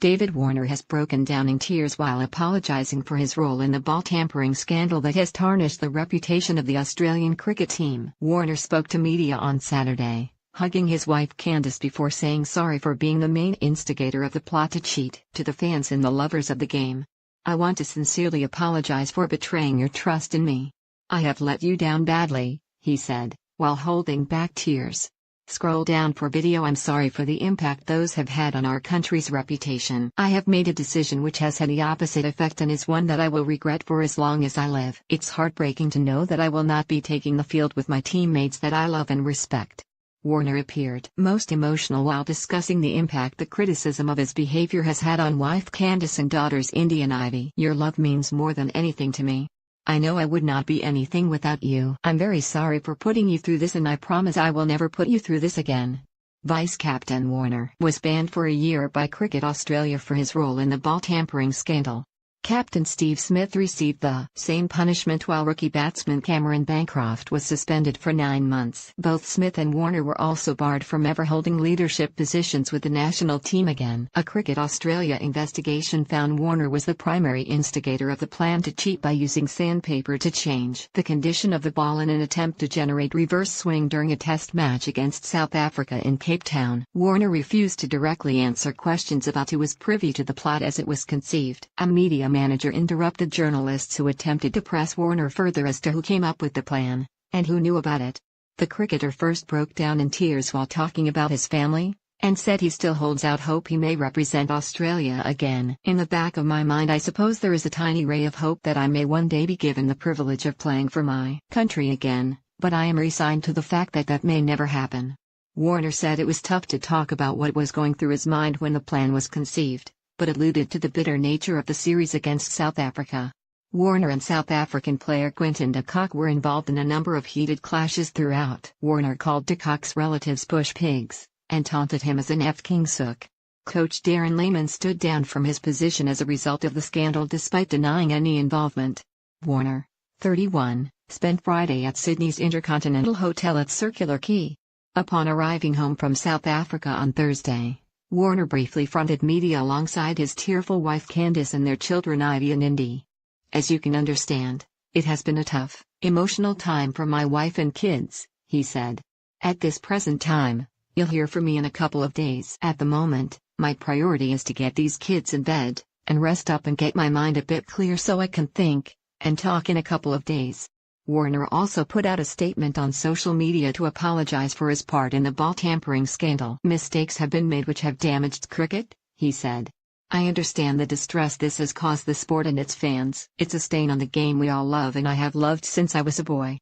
David Warner has broken down in tears while apologising for his role in the ball tampering scandal that has tarnished the reputation of the Australian cricket team. Warner spoke to media on Saturday, hugging his wife Candice before saying sorry for being the main instigator of the plot to cheat. To the fans and the lovers of the game, I want to sincerely apologise for betraying your trust in me. I have let you down badly, he said, while holding back tears. Scroll down for video. I'm sorry for the impact those have had on our country's reputation. I have made a decision which has had the opposite effect and is one that I will regret for as long as I live. It's heartbreaking to know that I will not be taking the field with my teammates that I love and respect. Warner appeared most emotional while discussing the impact the criticism of his behaviour has had on wife Candice and daughters Indy and Ivy. Your love means more than anything to me. I know I would not be anything without you. I'm very sorry for putting you through this and I promise I will never put you through this again. Vice-Captain Warner was banned for a year by Cricket Australia for his role in the ball tampering scandal. Captain Steve Smith received the same punishment while rookie batsman Cameron Bancroft was suspended for 9 months. Both Smith and Warner were also barred from ever holding leadership positions with the national team again. A Cricket Australia investigation found Warner was the primary instigator of the plan to cheat by using sandpaper to change the condition of the ball in an attempt to generate reverse swing during a test match against South Africa in Cape Town. Warner refused to directly answer questions about who was privy to the plot as it was conceived. A media manager interrupted journalists who attempted to press Warner further as to who came up with the plan, and who knew about it. The cricketer first broke down in tears while talking about his family, and said he still holds out hope he may represent Australia again. In the back of my mind I suppose there is a tiny ray of hope that I may one day be given the privilege of playing for my country again, but I am resigned to the fact that that may never happen. Warner said it was tough to talk about what was going through his mind when the plan was conceived, but alluded to the bitter nature of the series against South Africa. Warner and South African player Quinton de Kock were involved in a number of heated clashes throughout. Warner called de Kock's relatives bush pigs, and taunted him as an F-King Sook. Coach Darren Lehmann stood down from his position as a result of the scandal despite denying any involvement. Warner, 31, spent Friday at Sydney's Intercontinental Hotel at Circular Quay. Upon arriving home from South Africa on Thursday, Warner briefly fronted media alongside his tearful wife Candice and their children Ivy and Indy. As you can understand, it has been a tough, emotional time for my wife and kids, he said. At this present time, you'll hear from me in a couple of days. At the moment, my priority is to get these kids in bed, and rest up and get my mind a bit clear so I can think, and talk in a couple of days. Warner also put out a statement on social media to apologise for his part in the ball tampering scandal. Mistakes have been made which have damaged cricket, he said. I understand the distress this has caused the sport and its fans. It's a stain on the game we all love and I have loved since I was a boy.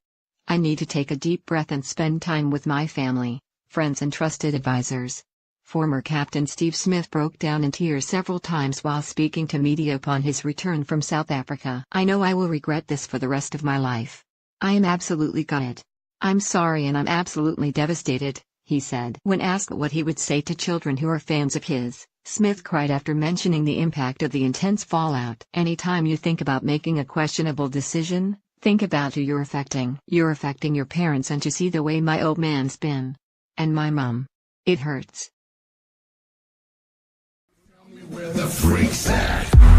I need to take a deep breath and spend time with my family, friends and trusted advisors. Former captain Steve Smith broke down in tears several times while speaking to media upon his return from South Africa. I know I will regret this for the rest of my life. I am absolutely gutted. I'm sorry and I'm absolutely devastated, he said. When asked what he would say to children who are fans of his, Smith cried after mentioning the impact of the intense fallout. Anytime you think about making a questionable decision, think about who you're affecting. You're affecting your parents and to see the way my old man's been. And my mum. It hurts. Tell me where the freak's at.